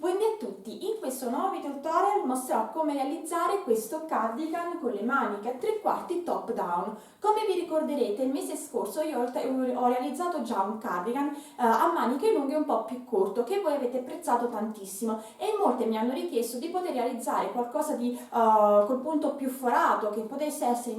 Buongiorno a tutti, in questo nuovo video tutorial mostrerò come realizzare questo cardigan con le maniche a 3/4 top down. Come vi ricorderete, il mese scorso io ho realizzato già un cardigan a maniche lunghe un po' più corto che voi avete apprezzato tantissimo e in molte mi hanno richiesto di poter realizzare qualcosa di col punto più forato che potesse essere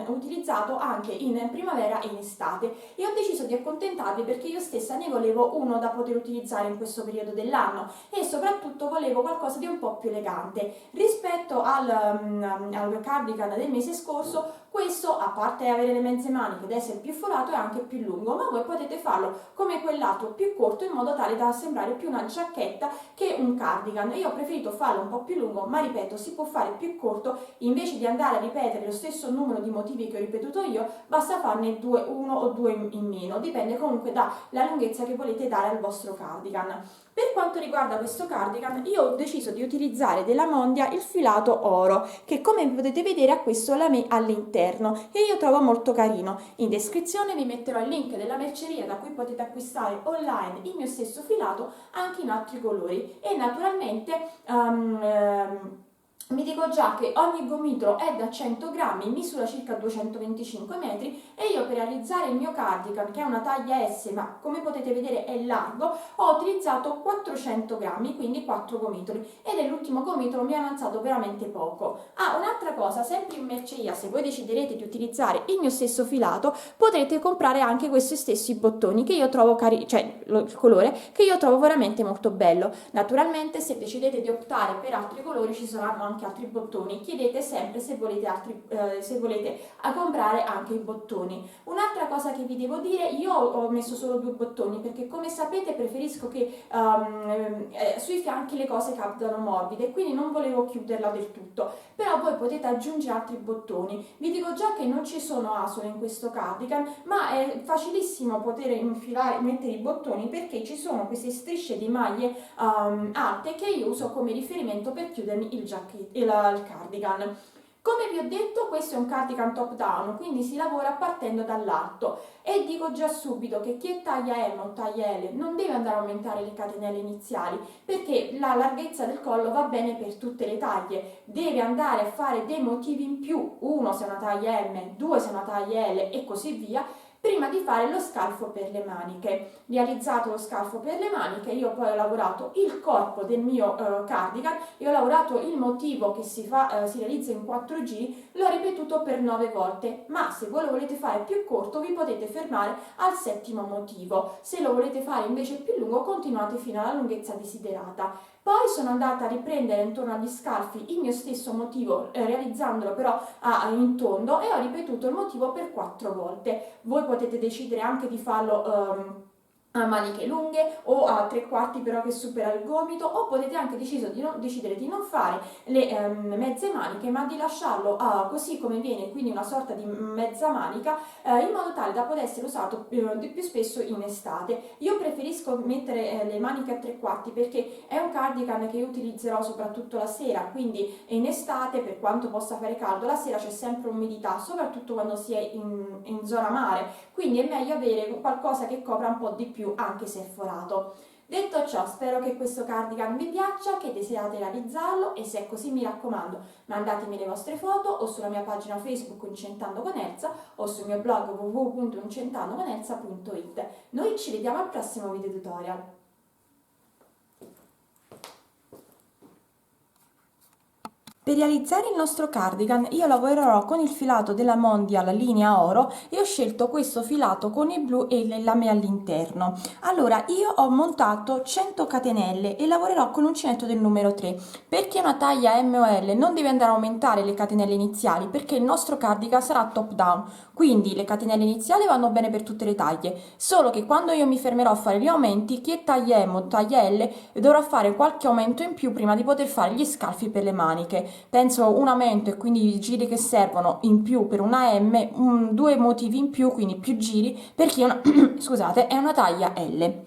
utilizzato anche in primavera e in estate, e ho deciso di accontentarvi perché io stessa ne volevo uno da poter utilizzare in questo periodo dell'anno e soprattutto volevo qualcosa di un po' più elegante rispetto al cardigan del mese scorso. Questo, a parte avere le mezze maniche ed essere più forato, è anche più lungo, ma voi potete farlo come quel lato più corto in modo tale da sembrare più una giacchetta che un cardigan. Io ho preferito farlo un po' più lungo, ma ripeto, si può fare più corto. Invece di andare a ripetere lo stesso numero di motivi che ho ripetuto io, basta farne uno o due in meno, dipende comunque dalla lunghezza che volete dare al vostro cardigan. Per quanto riguarda questo cardigan, io ho deciso di utilizzare della Mondia il filato oro, che come potete vedere ha questo lamè all'interno e io trovo molto carino. In descrizione vi metterò il link della merceria da cui potete acquistare online il mio stesso filato anche in altri colori, e naturalmente vi dico già che ogni gomitolo è da 100 grammi, misura circa 225 metri, e io per realizzare il mio cardigan, che è una taglia S ma come potete vedere è largo, ho utilizzato 400 grammi, quindi 4 gomitoli, e dell'ultimo gomitolo mi è avanzato veramente poco. Un'altra cosa, sempre in merceria, se voi deciderete di utilizzare il mio stesso filato, potrete comprare anche questi stessi bottoni che io trovo il colore che io trovo veramente molto bello. Naturalmente, se decidete di optare per altri colori, ci saranno anche altri bottoni. Chiedete sempre se volete comprare anche i bottoni. Un'altra cosa che vi devo dire, io ho messo solo 2 bottoni perché, come sapete, preferisco che sui fianchi le cose captano morbide, quindi non volevo chiuderla del tutto, però voi potete aggiungere altri bottoni. Vi dico già che non ci sono asole in questo cardigan, ma è facilissimo poter mettere i bottoni perché ci sono queste strisce di maglie alte che io uso come riferimento per chiudermi il cardigan. Come vi ho detto, questo è un cardigan top down, quindi si lavora partendo dall'alto, e dico già subito che chi è taglia M o taglia L non deve andare a aumentare le catenelle iniziali, perché la larghezza del collo va bene per tutte le taglie. Deve andare a fare dei motivi in più, 1 se è una taglia M, 2 se è una taglia L e così via, prima di fare lo scalfo per le maniche. Realizzato lo scalfo per le maniche, io poi ho lavorato il corpo del mio cardigan e ho lavorato il motivo che si realizza in 4 giri, l'ho ripetuto per 9 volte, ma se voi lo volete fare più corto vi potete fermare al 7° motivo. Se lo volete fare invece più lungo, continuate fino alla lunghezza desiderata. Poi sono andata a riprendere intorno agli scalfi il mio stesso motivo, realizzandolo però in tondo, e ho ripetuto il motivo per 4 volte. Voi potete decidere anche di farlo a maniche lunghe o a 3/4 però che supera il gomito, o potete anche decidere di non fare le mezze maniche, ma di lasciarlo così come viene, quindi una sorta di mezza manica, in modo tale da poter essere usato più spesso in estate. Io preferisco mettere le maniche a 3/4 perché è un cardigan che io utilizzerò soprattutto la sera, quindi in estate, per quanto possa fare caldo, la sera c'è sempre umidità, soprattutto quando si è in zona mare, quindi è meglio avere qualcosa che copra un po' di più anche se è forato. Detto ciò, spero che questo cardigan vi piaccia, che desiderate realizzarlo, e se è così mi raccomando mandatemi le vostre foto o sulla mia pagina Facebook Incentando con Elsa o sul mio blog www.incentandoconelsa.it. Noi ci vediamo al prossimo video tutorial. Per realizzare il nostro cardigan io lavorerò con il filato della Mondia, la linea oro, e ho scelto questo filato con il blu e il lamè all'interno. Allora, io ho montato 100 catenelle e lavorerò con l'uncinetto del numero 3. Perché una taglia M o L non deve andare a aumentare le catenelle iniziali, perché il nostro cardigan sarà top down, quindi le catenelle iniziali vanno bene per tutte le taglie, solo che quando io mi fermerò a fare gli aumenti, chi è taglia M o taglia L dovrà fare qualche aumento in più prima di poter fare gli scalfi per le maniche. Penso un aumento e quindi i giri che servono in più per una M, 2 motivi in più, quindi più giri per chi scusate, è una taglia L.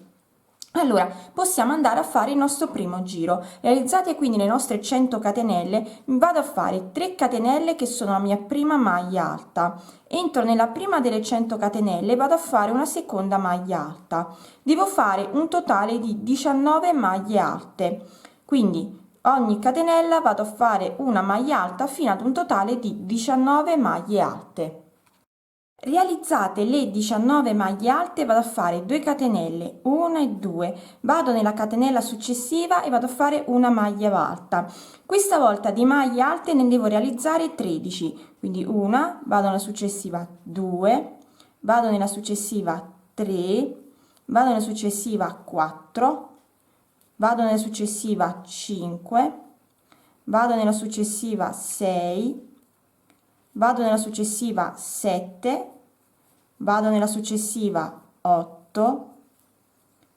Allora, possiamo andare a fare il nostro primo giro. Realizzate quindi le nostre 100 catenelle, vado a fare 3 catenelle che sono la mia prima maglia alta. Entro nella prima delle 100 catenelle, vado a fare una seconda maglia alta. Devo fare un totale di 19 maglie alte. quindi ogni catenella vado a fare una maglia alta fino ad un totale di 19 maglie alte. Realizzate le 19 maglie alte, vado a fare 2 catenelle, 1 e 2, vado nella catenella successiva e vado a fare una maglia alta. Questa volta di maglie alte ne devo realizzare 13, quindi una, vado nella successiva 2, vado nella successiva 3, vado nella successiva 4, vado nella successiva 5, vado nella successiva 6, vado nella successiva 7, vado nella successiva 8,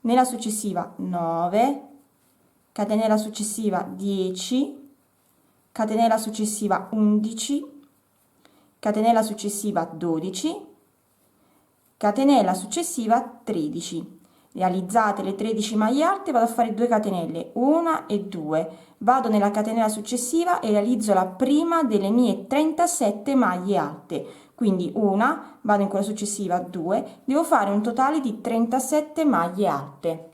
nella successiva 9, catenella successiva 10, catenella successiva 11, catenella successiva 12, catenella successiva 13. Realizzate le 13 maglie alte, vado a fare 2 catenelle, 1 e 2, vado nella catenella successiva e realizzo la prima delle mie 37 maglie alte, quindi una, vado in quella successiva 2, devo fare un totale di 37 maglie alte.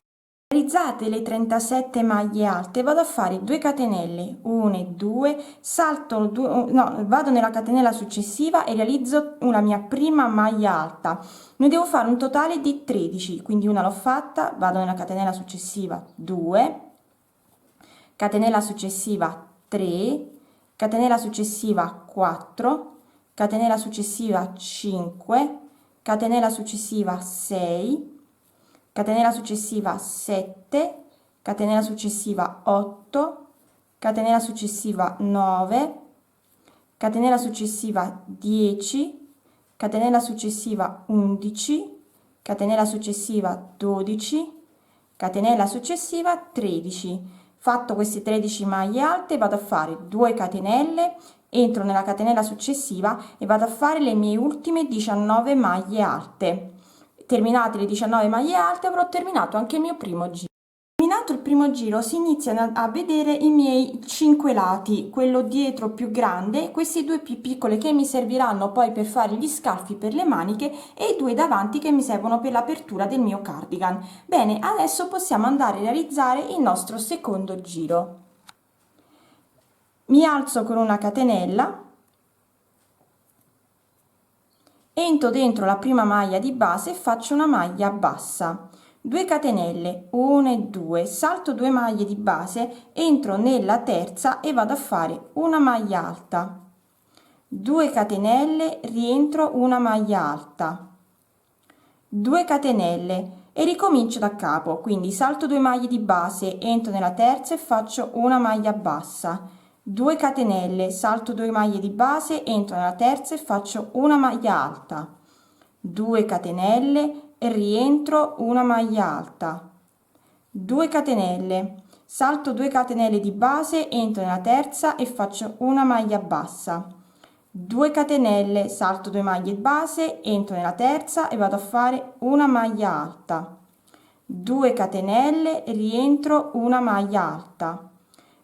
Realizzate le 37 maglie alte, vado a fare 2 catenelle, 1 e 2, salto 2, no, vado nella catenella successiva e realizzo la mia prima maglia alta. Ne devo fare un totale di 13, quindi una l'ho fatta, vado nella catenella successiva 2, catenella successiva 3, catenella successiva 4, catenella successiva 5, catenella successiva 6, catenella successiva 7, catenella successiva 8, catenella successiva 9, catenella successiva 10, catenella successiva 11, catenella successiva 12, catenella successiva 13. Fatto queste 13 maglie alte, vado a fare 2 catenelle, entro nella catenella successiva e vado a fare le mie ultime 19 maglie alte. Terminate le 19 maglie alte, avrò terminato anche il mio primo giro. Terminato il primo giro si iniziano a vedere i miei 5 lati, quello dietro più grande, questi due più piccole che mi serviranno poi per fare gli scalfi per le maniche e i due davanti che mi servono per l'apertura del mio cardigan. Bene, adesso possiamo andare a realizzare il nostro secondo giro. Mi alzo con una catenella, entro dentro la prima maglia di base e faccio una maglia bassa, 2 catenelle, 1 e 2, salto 2 maglie di base, entro nella terza e vado a fare una maglia alta, 2 catenelle, rientro una maglia alta, 2 catenelle e ricomincio da capo, quindi salto 2 maglie di base, entro nella terza e faccio una maglia bassa, 2 catenelle, salto 2 maglie di base, entro nella terza e faccio una maglia alta, 2 catenelle e rientro una maglia alta, 2 catenelle, salto 2 catenelle di base, entro nella terza e faccio una maglia bassa, 2 catenelle, salto 2 maglie di base, entro nella terza e vado a fare una maglia alta, 2 catenelle, rientro una maglia alta,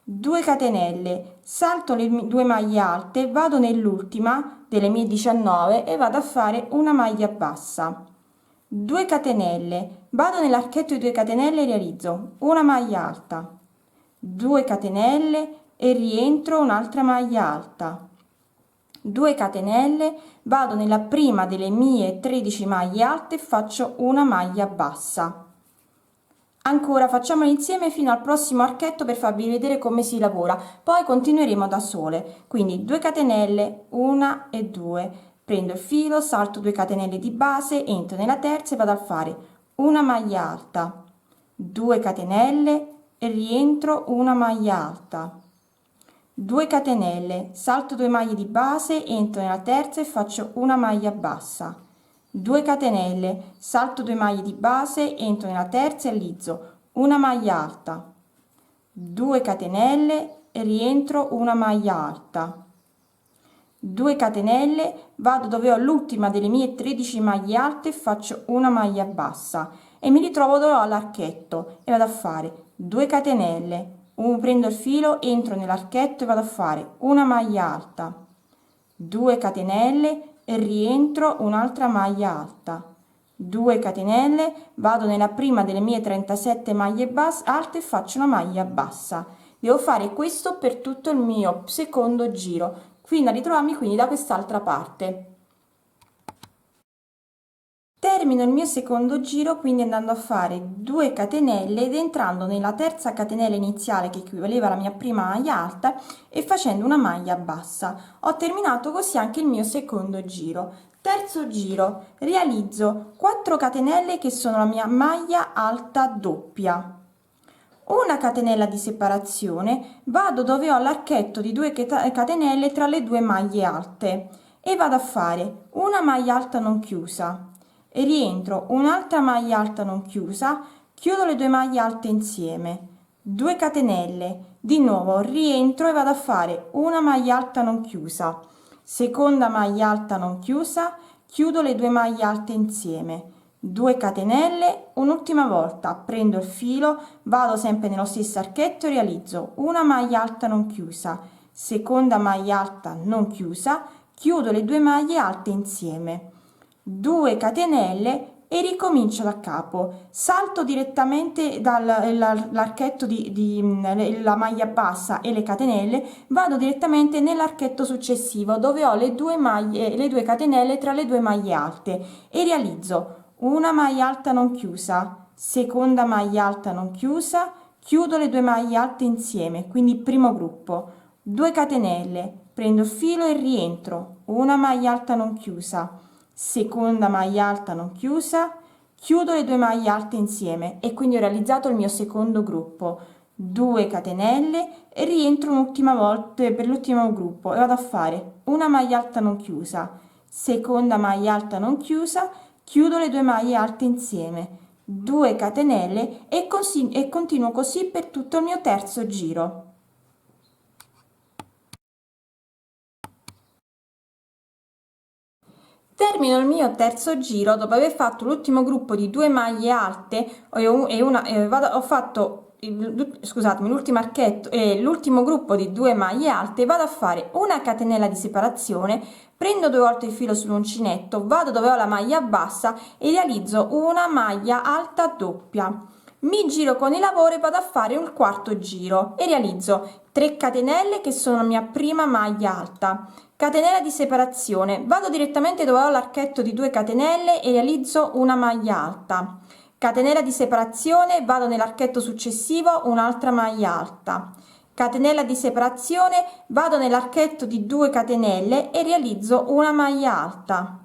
2 catenelle, salto le 2 maglie alte, vado nell'ultima delle mie 19 e vado a fare una maglia bassa, 2 catenelle, vado nell'archetto di 2 catenelle e realizzo una maglia alta, 2 catenelle e rientro un'altra maglia alta, 2 catenelle, vado nella prima delle mie 13 maglie alte e faccio una maglia bassa. Ancora facciamolo insieme fino al prossimo archetto per farvi vedere come si lavora, poi continueremo da sole. Quindi 2 catenelle, 1 e 2, prendo il filo, salto 2 catenelle di base, entro nella terza e vado a fare una maglia alta, 2 catenelle e rientro una maglia alta, 2 catenelle, salto 2 maglie di base, entro nella terza e faccio una maglia bassa, 2 catenelle, salto 2 maglie di base, entro nella terza e realizzo una maglia alta, 2 catenelle e rientro una maglia alta, 2 catenelle, vado dove ho l'ultima delle mie 13 maglie alte e faccio una maglia bassa e mi ritrovo dove ho l'archetto e vado a fare 2 catenelle, prendo il filo, entro nell'archetto e vado a fare una maglia alta, 2 catenelle e rientro un'altra maglia alta, 2 catenelle, vado nella prima delle mie 37 maglie alte e faccio una maglia bassa, Devo fare questo per tutto il mio secondo giro fino a ritrovarmi quindi da quest'altra parte. Termino il mio secondo giro quindi andando a fare 2 catenelle ed entrando nella terza catenella iniziale che equivaleva alla mia prima maglia alta e facendo una maglia bassa. Ho terminato così anche il mio secondo giro. Terzo giro, realizzo 4 catenelle che sono la mia maglia alta doppia. Una catenella di separazione, vado dove ho l'archetto di 2 catenelle tra le 2 maglie alte e vado a fare una maglia alta non chiusa, rientro un'altra maglia alta non chiusa, chiudo le 2 maglie alte insieme, 2 catenelle, di nuovo rientro e vado a fare una maglia alta non chiusa, seconda maglia alta non chiusa, chiudo le 2 maglie alte insieme, 2 catenelle, un'ultima volta prendo il filo, vado sempre nello stesso archetto e realizzo una maglia alta non chiusa, seconda maglia alta non chiusa, chiudo le 2 maglie alte insieme, 2 catenelle e ricomincio da capo, salto direttamente dall'archetto la maglia bassa e le catenelle, vado direttamente nell'archetto successivo dove ho le 2 catenelle tra le 2 maglie alte e realizzo una maglia alta non chiusa, seconda maglia alta non chiusa, chiudo le 2 maglie alte insieme, quindi primo gruppo, 2 catenelle, prendo il filo e rientro, una maglia alta non chiusa, seconda maglia alta non chiusa, chiudo le 2 maglie alte insieme e quindi ho realizzato il mio secondo gruppo, 2 catenelle e rientro un'ultima volta per l'ultimo gruppo e vado a fare una maglia alta non chiusa, seconda maglia alta non chiusa, chiudo le 2 maglie alte insieme, 2 catenelle e continuo così per tutto il mio terzo giro. Termino il mio terzo giro dopo aver fatto l'ultimo gruppo di 2 maglie alte ho fatto scusatemi, l'ultimo archetto e l'ultimo gruppo di 2 maglie alte, vado a fare una catenella di separazione, prendo 2 volte il filo sull'uncinetto, vado dove ho la maglia bassa e realizzo una maglia alta doppia. Mi giro con il lavoro e vado a fare un quarto giro e realizzo 3 catenelle che sono la mia prima maglia alta, catenella di separazione, vado direttamente dove ho l'archetto di 2 catenelle e realizzo una maglia alta, catenella di separazione, vado nell'archetto successivo, un'altra maglia alta, catenella di separazione, vado nell'archetto di 2 catenelle e realizzo una maglia alta,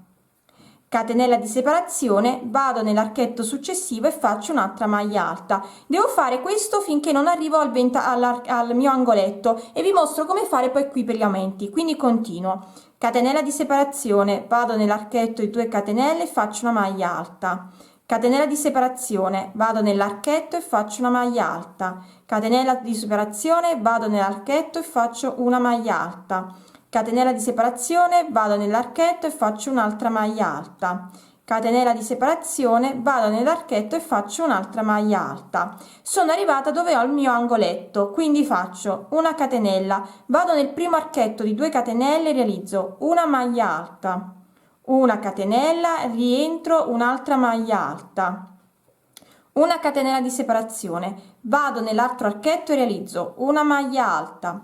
catenella di separazione, vado nell'archetto successivo e faccio un'altra maglia alta. Devo fare questo finché non arrivo al mio angoletto e vi mostro come fare poi qui per gli aumenti. Quindi continuo, catenella di separazione, vado nell'archetto di 2 catenelle e faccio una maglia alta, catenella di separazione, vado nell'archetto e faccio una maglia alta, catenella di separazione, vado nell'archetto e faccio una maglia alta, catenella di separazione, vado nell'archetto e faccio un'altra maglia alta, catenella di separazione, vado nell'archetto e faccio un'altra maglia alta. Sono arrivata dove ho il mio angoletto, quindi faccio una catenella, vado nel primo archetto di 2 catenelle e realizzo una maglia alta, una catenella, rientro, un'altra maglia alta, una catenella di separazione, vado nell'altro archetto e realizzo una maglia alta,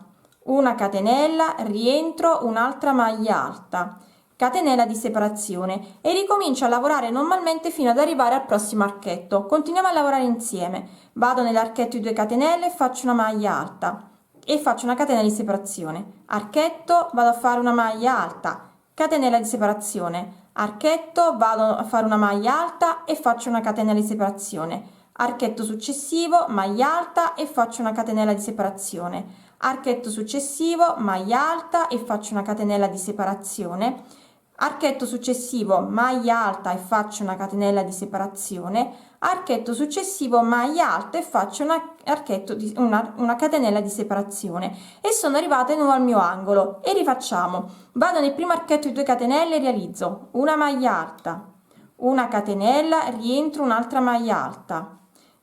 una catenella, rientro, un'altra maglia alta, catenella di separazione e ricomincio a lavorare normalmente fino ad arrivare al prossimo archetto. Continuiamo a lavorare insieme, vado nell'archetto di 2 catenelle, faccio una maglia alta e faccio una catenella di separazione, archetto, vado a fare una maglia alta, catenella di separazione, archetto, vado a fare una maglia alta e faccio una catenella di separazione, archetto successivo, maglia alta e faccio una catenella di separazione, archetto successivo, maglia alta e faccio una catenella di separazione, archetto successivo, maglia alta e faccio una catenella di separazione, archetto successivo, maglia alta e faccio una catenella di separazione e sono arrivata di nuovo al mio angolo e rifacciamo. Vado nel primo archetto di 2 catenelle e realizzo una maglia alta, una catenella, rientro, un'altra maglia alta,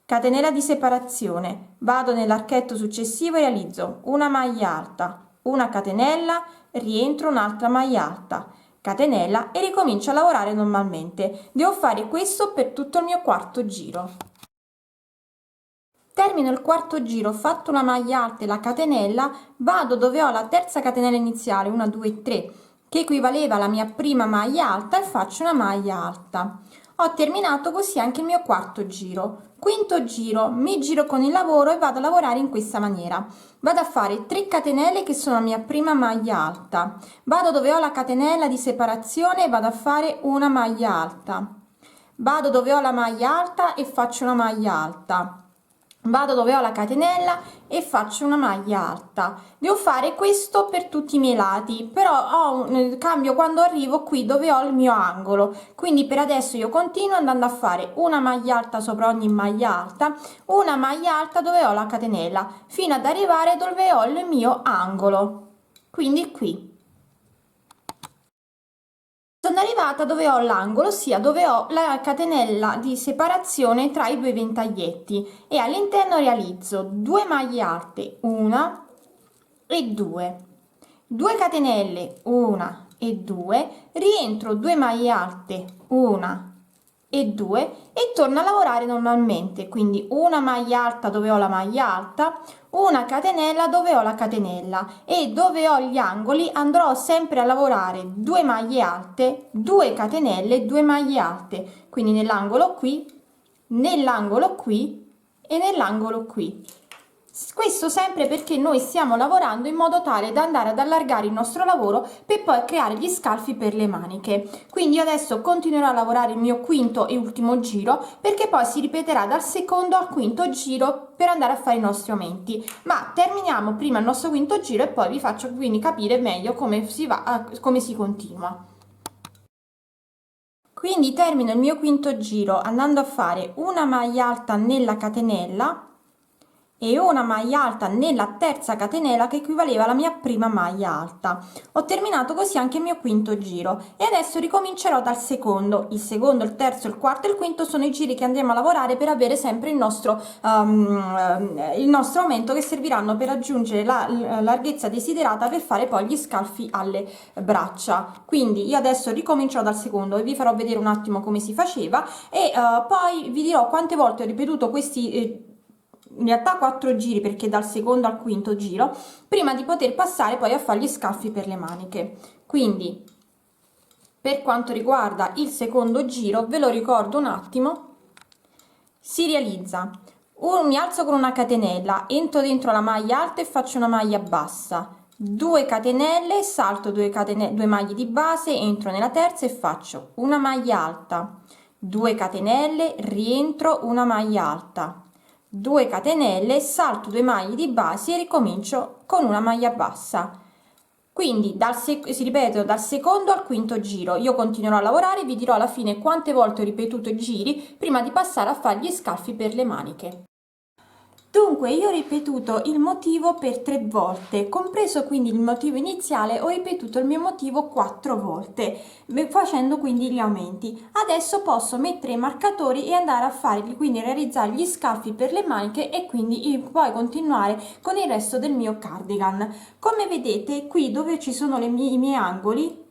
catenella di separazione, vado nell'archetto successivo e realizzo una maglia alta, una catenella, rientro, un'altra maglia alta, catenella e ricomincio a lavorare normalmente. Devo fare questo per tutto il mio quarto giro. Termino il quarto giro, ho fatto una maglia alta e la catenella, vado dove ho la terza catenella iniziale, 1 2 3, che equivaleva alla mia prima maglia alta, e faccio una maglia alta. Ho terminato così anche il mio quarto giro. Quinto giro, mi giro con il lavoro e vado a lavorare in questa maniera. Vado a fare 3 catenelle che sono la mia prima maglia alta, vado dove ho la catenella di separazione e vado a fare una maglia alta, vado dove ho la maglia alta e faccio una maglia alta, vado dove ho la catenella e faccio una maglia alta. Devo fare questo per tutti i miei lati, però cambio quando arrivo qui dove ho il mio angolo, quindi per adesso io continuo andando a fare una maglia alta sopra ogni maglia alta, una maglia alta dove ho la catenella, fino ad arrivare dove ho il mio angolo, quindi qui. Sono arrivata dove ho l'angolo, ossia dove ho la catenella di separazione tra i due ventaglietti, e all'interno realizzo 2 maglie alte, 1 e 2, 2 catenelle, 1 e 2, rientro 2 maglie alte, 1 e 2, e torno a lavorare normalmente, quindi una maglia alta dove ho la maglia alta, una catenella dove ho la catenella, e dove ho gli angoli andrò sempre a lavorare 2 maglie alte, 2 catenelle, 2 maglie alte, quindi nell'angolo qui, nell'angolo qui e nell'angolo qui. Questo sempre perché noi stiamo lavorando in modo tale da andare ad allargare il nostro lavoro per poi creare gli scalfi per le maniche. Quindi io adesso continuerò a lavorare il mio quinto e ultimo giro, perché poi si ripeterà dal secondo al quinto giro per andare a fare i nostri aumenti. Ma terminiamo prima il nostro quinto giro e poi vi faccio quindi capire meglio come si va, come si continua. Quindi termino il mio quinto giro andando a fare una maglia alta nella catenella e una maglia alta nella terza catenella che equivaleva alla mia prima maglia alta. Ho terminato così anche il mio quinto giro, e adesso ricomincerò dal secondo. Il secondo, il terzo, il quarto e il quinto sono i giri che andremo a lavorare per avere sempre il nostro aumento, che serviranno per raggiungere la larghezza desiderata per fare poi gli scalfi alle braccia. Quindi io adesso ricomincerò dal secondo e vi farò vedere un attimo come si faceva, e poi vi dirò quante volte ho ripetuto questi in realtà 4 giri, perché dal secondo al quinto giro, prima di poter passare poi a fare gli scalfi per le maniche. Quindi per quanto riguarda il secondo giro, ve lo ricordo un attimo, si realizza mi alzo con una catenella, entro dentro la maglia alta e faccio una maglia bassa, 2 catenelle, salto 2 maglie di base, entro nella terza e faccio una maglia alta, 2 catenelle, rientro, una maglia alta, 2 catenelle, salto 2 maglie di base e ricomincio con una maglia bassa. Quindi si ripete dal secondo al quinto giro. Io continuerò a lavorare e vi dirò alla fine quante volte ho ripetuto i giri prima di passare a fare gli scalfi per le maniche. Dunque io ho ripetuto il motivo per 3 volte, compreso quindi il motivo iniziale. Ho ripetuto il mio motivo 4 volte, facendo quindi gli aumenti. Adesso posso mettere i marcatori e andare a fare, quindi realizzare gli scalfi per le maniche, e quindi poi continuare con il resto del mio cardigan. Come vedete qui dove ci sono i miei angoli,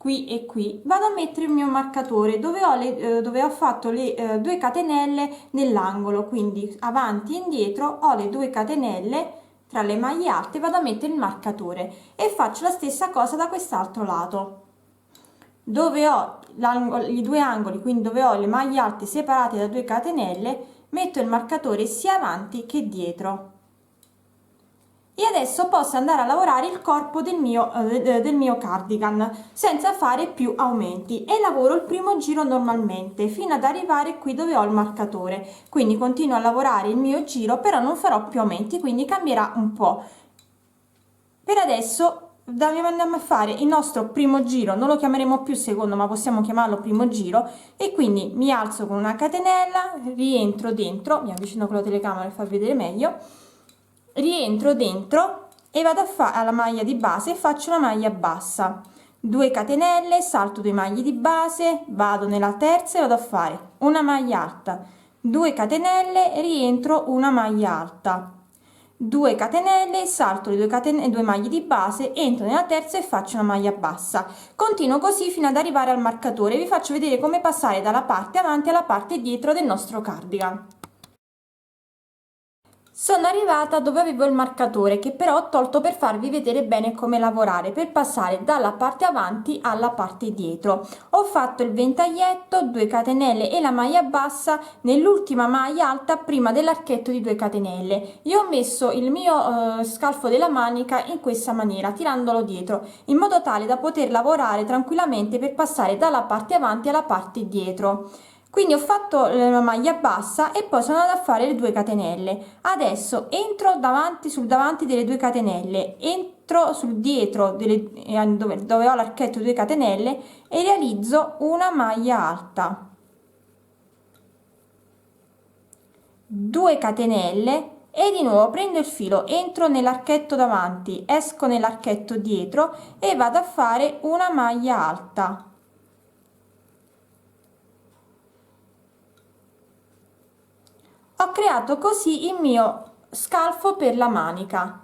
qui e qui, vado a mettere il mio marcatore dove ho fatto le 2 catenelle nell'angolo, quindi avanti e indietro ho le 2 catenelle tra le maglie alte, vado a mettere il marcatore, e faccio la stessa cosa da quest'altro lato dove ho i 2 angoli, quindi dove ho le maglie alte separate da 2 catenelle, metto il marcatore sia avanti che dietro. E adesso posso andare a lavorare il corpo del mio cardigan senza fare più aumenti, e lavoro il primo giro normalmente fino ad arrivare qui dove ho il marcatore. Quindi continuo a lavorare il mio giro, però non farò più aumenti, quindi cambierà un po'. Per adesso andiamo a fare il nostro primo giro, non lo chiameremo più secondo ma possiamo chiamarlo primo giro, e quindi mi alzo con una catenella, rientro dentro, mi avvicino con la telecamera per farvi vedere meglio, rientro dentro e vado a fare alla maglia di base e faccio una maglia bassa, 2 catenelle, salto 2 maglie di base, vado nella terza e vado a fare una maglia alta, 2 catenelle, rientro, una maglia alta, 2 catenelle, salto le 2 maglie di base, entro nella terza e faccio una maglia bassa. Continuo così fino ad arrivare al marcatore. Vi faccio vedere come passare dalla parte avanti alla parte dietro del nostro cardigan. Sono arrivata dove avevo il marcatore, che però ho tolto per farvi vedere bene come lavorare, per passare dalla parte avanti alla parte dietro. Ho fatto il ventaglietto, 2 catenelle e la maglia bassa nell'ultima maglia alta prima dell'archetto di 2 catenelle. Io ho messo il mio scalfo della manica in questa maniera, tirandolo dietro, in modo tale da poter lavorare tranquillamente per passare dalla parte avanti alla parte dietro. Quindi ho fatto la maglia bassa e poi sono andata a fare le 2 catenelle. Adesso entro davanti sul davanti delle 2 catenelle, entro sul dietro dove ho l'archetto 2 catenelle e realizzo una maglia alta, 2 catenelle e di nuovo prendo il filo, entro nell'archetto davanti, esco nell'archetto dietro e vado a fare una maglia alta. Ho creato così il mio scalfo per la manica.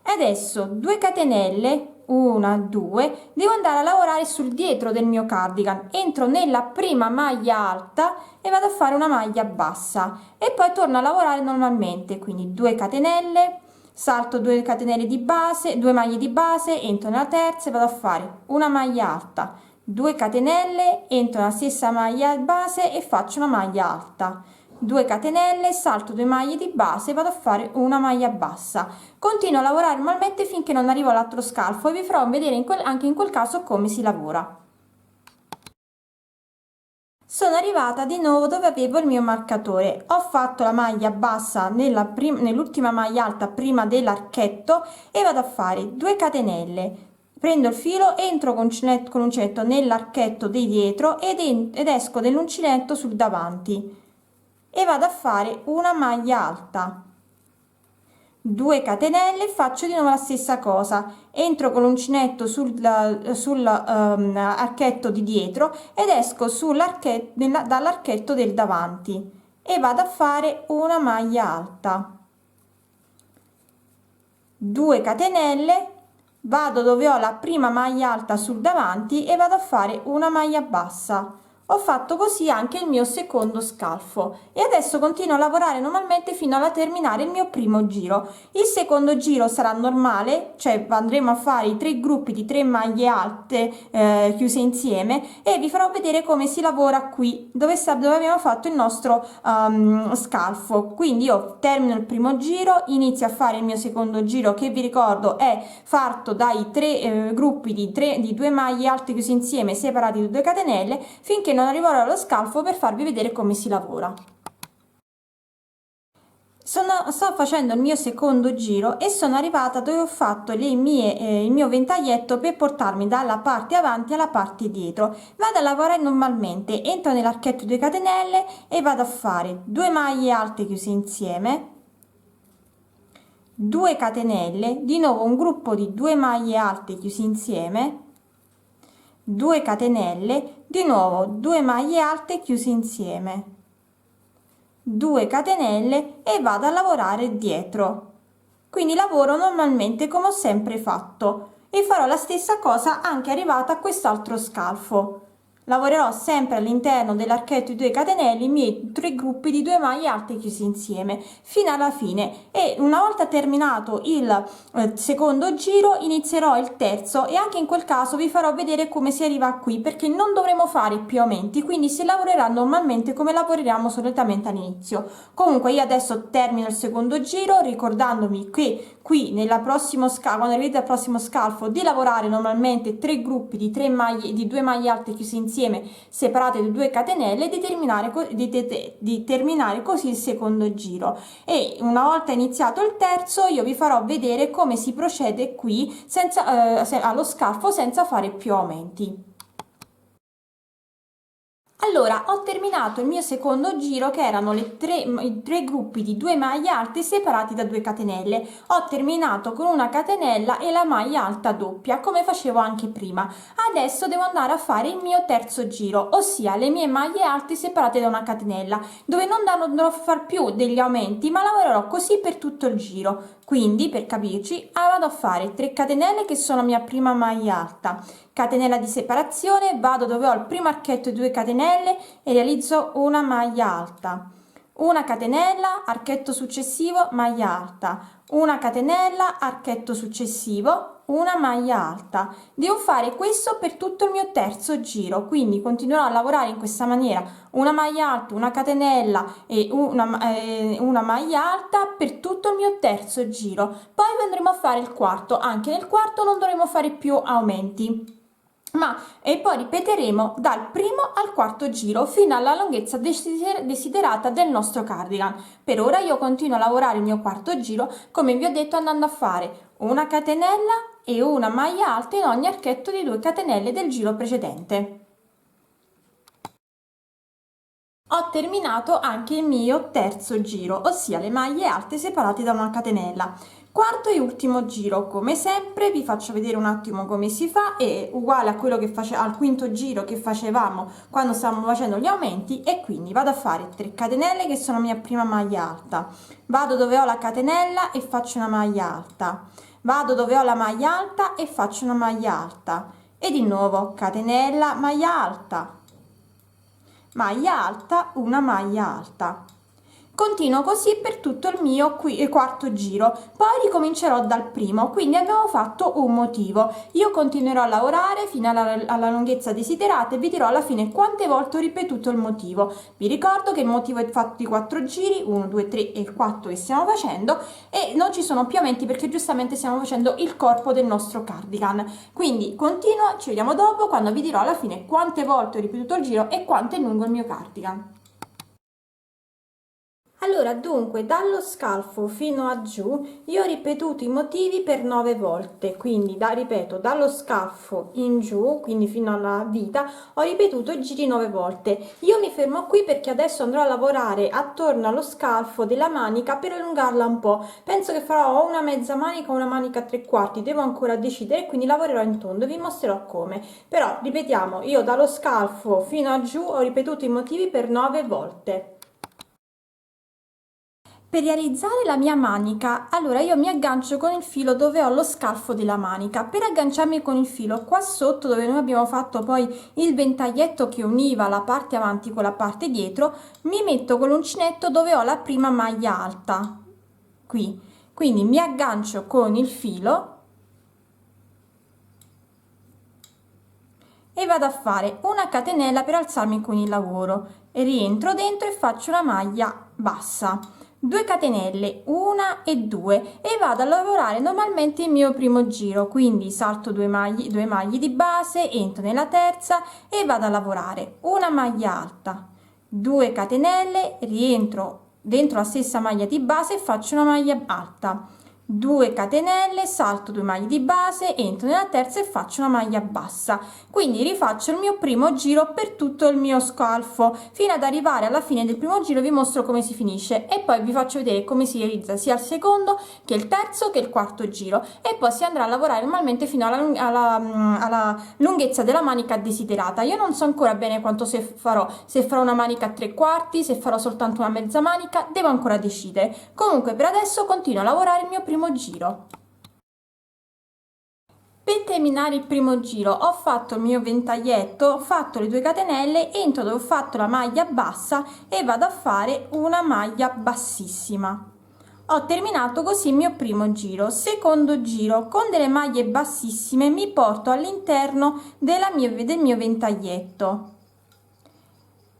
Adesso 2 catenelle, 1 2, devo andare a lavorare sul dietro del mio cardigan, entro nella prima maglia alta e vado a fare una maglia bassa e poi torno a lavorare normalmente, quindi 2 catenelle, salto 2 catenelle di base, 2 maglie di base, entro nella terza e vado a fare una maglia alta, 2 catenelle, entro nella stessa maglia base e faccio una maglia alta, 2 catenelle, salto 2 maglie di base e vado a fare una maglia bassa. Continuo a lavorare normalmente finché non arrivo all'altro scalfo e vi farò vedere anche in quel caso come si lavora. Sono arrivata di nuovo dove avevo il mio marcatore, ho fatto la maglia bassa nell'ultima maglia alta prima dell'archetto e vado a fare 2 catenelle, prendo il filo, entro con l'uncinetto nell'archetto di dietro ed esco dell'uncinetto sul davanti e vado a fare una maglia alta, 2 catenelle, faccio di nuovo la stessa cosa, entro con l'uncinetto sul archetto di dietro ed esco dall'archetto del davanti e vado a fare una maglia alta, 2 catenelle, vado dove ho la prima maglia alta sul davanti e vado a fare una maglia bassa. Ho fatto così anche il mio secondo scalfo e adesso continuo a lavorare normalmente fino a terminare il mio primo giro. Il secondo giro sarà normale, cioè andremo a fare i 3 gruppi di 3 maglie alte chiuse insieme e vi farò vedere come si lavora qui dove abbiamo fatto il nostro scalfo. Quindi io termino il primo giro, inizio a fare il mio secondo giro, che vi ricordo è fatto dai 3 gruppi di 2 maglie alte chiuse insieme separati da 2 catenelle, finché non arriverò allo scalfo per farvi vedere come si lavora. Sto facendo il mio secondo giro e sono arrivata dove ho fatto il mio ventaglietto per portarmi dalla parte avanti alla parte dietro. Vado a lavorare normalmente, entro nell'archetto 2 catenelle e vado a fare 2 maglie alte chiuse insieme, 2 catenelle, di nuovo un gruppo di 2 maglie alte chiuse insieme, 2 catenelle, di nuovo 2 maglie alte chiuse insieme, 2 catenelle e vado a lavorare dietro. Quindi lavoro normalmente come ho sempre fatto e farò la stessa cosa anche arrivata a quest'altro scalfo. Lavorerò sempre all'interno dell'archetto di 2 catenelle i miei 3 gruppi di 2 maglie alte chiusi insieme fino alla fine e una volta terminato il secondo giro inizierò il terzo e anche in quel caso vi farò vedere come si arriva qui, perché non dovremo fare più aumenti, quindi si lavorerà normalmente come lavoriamo solitamente all'inizio. Comunque io adesso termino il secondo giro ricordandomi che qui nella prossimo scalfo, quando arrivate al prossimo scalfo, di lavorare normalmente 3 gruppi di 3 maglie di 2 maglie alte chiuse insieme separate da 2 catenelle di terminare così il secondo giro. E una volta iniziato il terzo io vi farò vedere come si procede qui senza allo scalfo senza fare più aumenti. Allora, ho terminato il mio secondo giro che erano i tre gruppi di 2 maglie alte separati da 2 catenelle. Ho terminato con una catenella e la maglia alta doppia come facevo anche prima. Adesso devo andare a fare il mio terzo giro, ossia le mie maglie alte separate da una catenella, dove non dovrò far più degli aumenti ma lavorerò così per tutto il giro. Quindi per capirci vado a fare 3 catenelle che sono la mia prima maglia alta, catenella di separazione, vado dove ho il primo archetto di 2 catenelle e realizzo una maglia alta, una catenella, archetto successivo, maglia alta, una catenella, archetto successivo, una maglia alta. Devo fare questo per tutto il mio terzo giro, quindi continuerò a lavorare in questa maniera, una maglia alta, una catenella e una maglia alta per tutto il mio terzo giro. Poi andremo a fare il quarto, anche nel quarto non dovremo fare più aumenti. E poi ripeteremo dal primo al quarto giro fino alla lunghezza desiderata del nostro cardigan. Per ora io continuo a lavorare il mio quarto giro come vi ho detto, andando a fare una catenella e una maglia alta in ogni archetto di 2 catenelle del giro precedente. Ho terminato anche il mio terzo giro, ossia le maglie alte separate da una catenella. Quarto e ultimo giro, come sempre vi faccio vedere un attimo come si fa, è uguale a quello che al quinto giro che facevamo quando stavamo facendo gli aumenti, e quindi vado a fare 3 catenelle che sono la mia prima maglia alta, vado dove ho la catenella e faccio una maglia alta, vado dove ho la maglia alta e faccio una maglia alta, e di nuovo catenella, maglia alta, una maglia alta. Continuo così per tutto il mio quarto giro, poi ricomincerò dal primo, quindi abbiamo fatto un motivo. Io continuerò a lavorare fino alla lunghezza desiderata e vi dirò alla fine quante volte ho ripetuto il motivo. Vi ricordo che il motivo è fatto di 4 giri, 1, 2, 3 e il 4 che stiamo facendo, e non ci sono più aumenti perché giustamente stiamo facendo il corpo del nostro cardigan. Quindi continuo, ci vediamo dopo quando vi dirò alla fine quante volte ho ripetuto il giro e quanto è lungo il mio cardigan. Allora, dunque, dallo scalfo fino a giù io ho ripetuto i motivi per 9 volte, quindi ripeto, dallo scalfo in giù, quindi fino alla vita, ho ripetuto i giri 9 volte. Io mi fermo qui perché adesso andrò a lavorare attorno allo scalfo della manica per allungarla un po'. Penso che farò o una mezza manica o una manica a 3/4, devo ancora decidere, quindi lavorerò in tondo, vi mostrerò come. Però, ripetiamo, io dallo scalfo fino a giù ho ripetuto i motivi per 9 volte. Per realizzare la mia manica, allora io mi aggancio con il filo dove ho lo scalfo della manica. Per agganciarmi con il filo qua sotto, dove noi abbiamo fatto poi il ventaglietto che univa la parte avanti con la parte dietro, mi metto con l'uncinetto dove ho la prima maglia alta, qui. Quindi mi aggancio con il filo e vado a fare una catenella per alzarmi con il lavoro, e rientro dentro e faccio una maglia bassa, 2 catenelle, 1 e 2, e vado a lavorare normalmente il mio primo giro, quindi salto 2 maglie di base, entro nella terza e vado a lavorare una maglia alta, 2 catenelle, rientro dentro la stessa maglia di base e faccio una maglia alta, 2 catenelle, salto 2 maglie di base, entro nella terza e faccio una maglia bassa. Quindi rifaccio il mio primo giro per tutto il mio scalfo fino ad arrivare alla fine del primo giro. Vi mostro come si finisce e poi vi faccio vedere come si realizza sia il secondo che il terzo che il quarto giro, e poi si andrà a lavorare normalmente fino alla lunghezza della manica desiderata. Io non so ancora bene quanto se farò una manica a 3/4, se farò soltanto una mezza manica, devo ancora decidere. Comunque per adesso continuo a lavorare il mio primo giro. Per terminare il primo giro ho fatto il mio ventaglietto, ho fatto le 2 catenelle, entro dove ho fatto la maglia bassa e vado a fare una maglia bassissima. Ho terminato così il mio primo giro. Secondo giro, con delle maglie bassissime mi porto all'interno del mio ventaglietto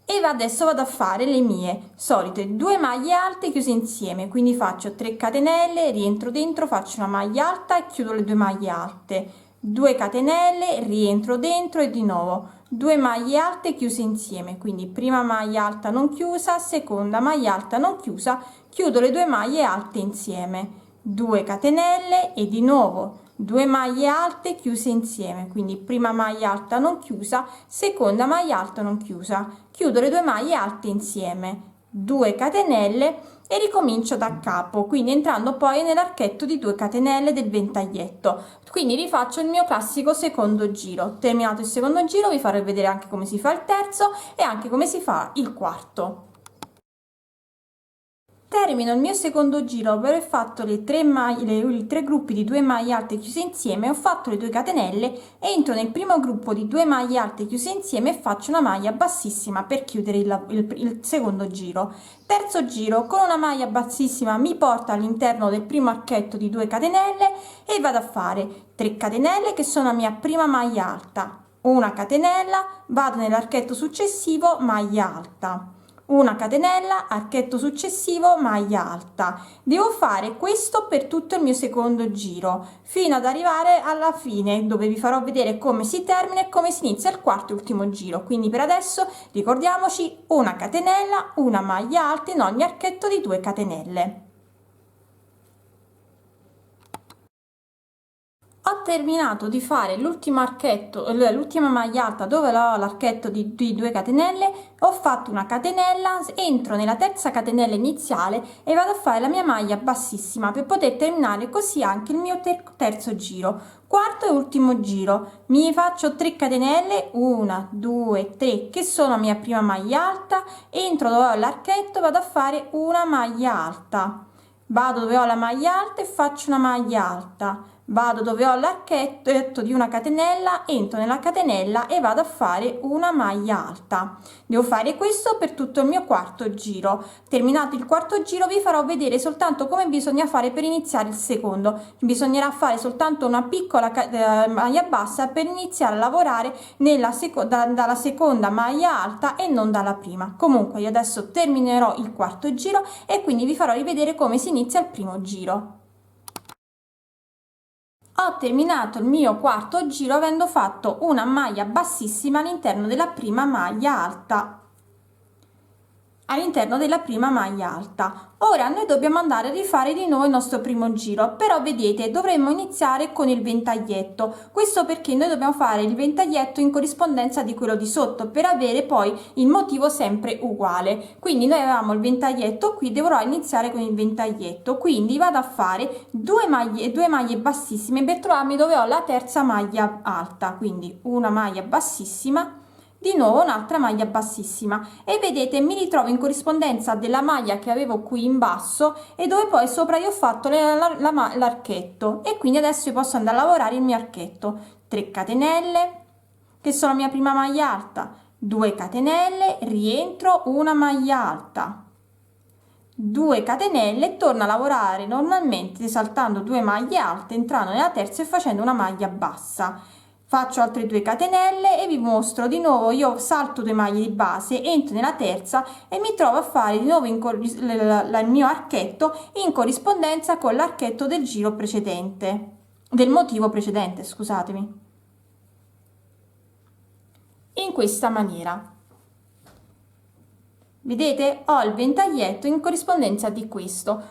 e adesso vado a fare le mie solite 2 maglie alte chiuse insieme, quindi faccio 3 catenelle, rientro dentro, faccio una maglia alta e chiudo le 2 maglie alte, 2 catenelle, rientro dentro e di nuovo 2 maglie alte chiuse insieme, quindi prima maglia alta non chiusa, seconda maglia alta non chiusa, chiudo le 2 maglie alte insieme, 2 catenelle e di nuovo 2 maglie alte chiuse insieme, quindi prima maglia alta non chiusa, seconda maglia alta non chiusa, chiudo le 2 maglie alte insieme, 2 catenelle e ricomincio da capo, quindi entrando poi nell'archetto di 2 catenelle del ventaglietto. Quindi rifaccio il mio classico secondo giro. Terminato il secondo giro vi farò vedere anche come si fa il terzo e anche come si fa il quarto. Termino il mio secondo giro dopo aver fatto le tre maglie, i tre gruppi di 2 maglie alte chiuse insieme. Ho fatto le 2 catenelle, entro nel primo gruppo di 2 maglie alte chiuse insieme e faccio una maglia bassissima per chiudere il secondo giro. Terzo giro, con una maglia bassissima mi porta all'interno del primo archetto di 2 catenelle e vado a fare 3 catenelle che sono la mia prima maglia alta, una catenella, vado nell'archetto successivo, maglia alta, una catenella, archetto successivo, maglia alta. Devo fare questo per tutto il mio secondo giro fino ad arrivare alla fine, dove vi farò vedere come si termina e come si inizia il quarto e ultimo giro. Quindi per adesso ricordiamoci una catenella, una maglia alta in ogni archetto di 2 catenelle. Ho terminato di fare l'ultimo archetto, l'ultima maglia alta dove ho l'archetto di 2 catenelle, ho fatto una catenella, entro nella terza catenella iniziale e vado a fare la mia maglia bassissima per poter terminare così anche il mio terzo giro. Quarto e ultimo giro, mi faccio 3 catenelle, 1 2 3 che sono la mia prima maglia alta, entro dove ho l'archetto, vado a fare una maglia alta, vado dove ho la maglia alta e faccio una maglia alta, vado dove ho l'archetto di una catenella, entro nella catenella e vado a fare una maglia alta. Devo fare questo per tutto il mio quarto giro. Terminato il quarto giro vi farò vedere soltanto come bisogna fare per iniziare il secondo. Bisognerà fare soltanto una piccola maglia bassa per iniziare a lavorare dalla seconda maglia alta e non dalla prima. Comunque io adesso terminerò il quarto giro e quindi vi farò rivedere come si inizia il primo giro. Ho terminato il mio quarto giro avendo fatto una maglia bassissima all'interno della prima maglia alta. Ora noi dobbiamo andare a rifare di nuovo il nostro primo giro, però vedete dovremmo iniziare con il ventaglietto. Questo perché noi dobbiamo fare il ventaglietto in corrispondenza di quello di sotto per avere poi il motivo sempre uguale. Quindi noi avevamo il ventaglietto qui, dovrò iniziare con il ventaglietto, quindi vado a fare 2 maglie bassissime per trovarmi dove ho la terza maglia alta, quindi una maglia bassissima, di nuovo un'altra maglia bassissima e vedete mi ritrovo in corrispondenza della maglia che avevo qui in basso e dove poi sopra io ho fatto l'archetto, e quindi adesso io posso andare a lavorare il mio archetto. 3 catenelle che sono la mia prima maglia alta, 2 catenelle, rientro, una maglia alta, 2 catenelle, torno a lavorare normalmente saltando 2 maglie alte, entrando nella terza e facendo una maglia bassa. Faccio altre 2 catenelle e vi mostro di nuovo, io salto 2 maglie di base, entro nella terza e mi trovo a fare di nuovo il mio archetto in corrispondenza con l'archetto del giro precedente, del motivo precedente, scusatemi, in questa maniera. Vedete, ho il ventaglietto in corrispondenza di questo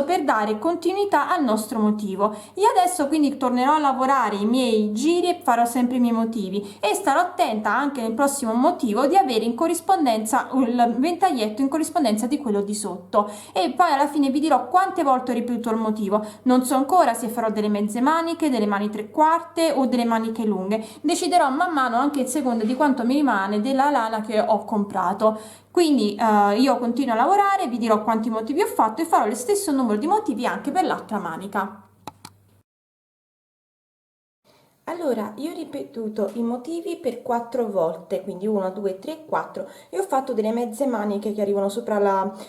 per dare continuità al nostro motivo. Io adesso quindi tornerò a lavorare i miei giri e farò sempre i miei motivi e starò attenta anche nel prossimo motivo di avere in corrispondenza il ventaglietto in corrispondenza di quello di sotto, e poi alla fine vi dirò quante volte ho ripetuto il motivo. Non so ancora se farò delle mezze maniche, delle mani 3/4 o delle maniche lunghe, deciderò man mano anche in seconda di quanto mi rimane della lana che ho comprato. Quindi io continuo a lavorare, vi dirò quanti motivi ho fatto e farò lo stesso numero di motivi anche per l'altra manica. Allora, io ho ripetuto i motivi per 4 volte, quindi 1 2 3 4, e ho fatto delle mezze maniche che arrivano sopra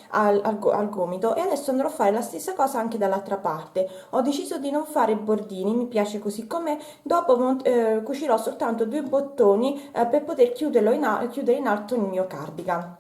al gomito, e adesso andrò a fare la stessa cosa anche dall'altra parte. Ho deciso di non fare bordini, mi piace così com'è. Dopo cucirò soltanto 2 bottoni per poter chiudere in alto il mio cardigan.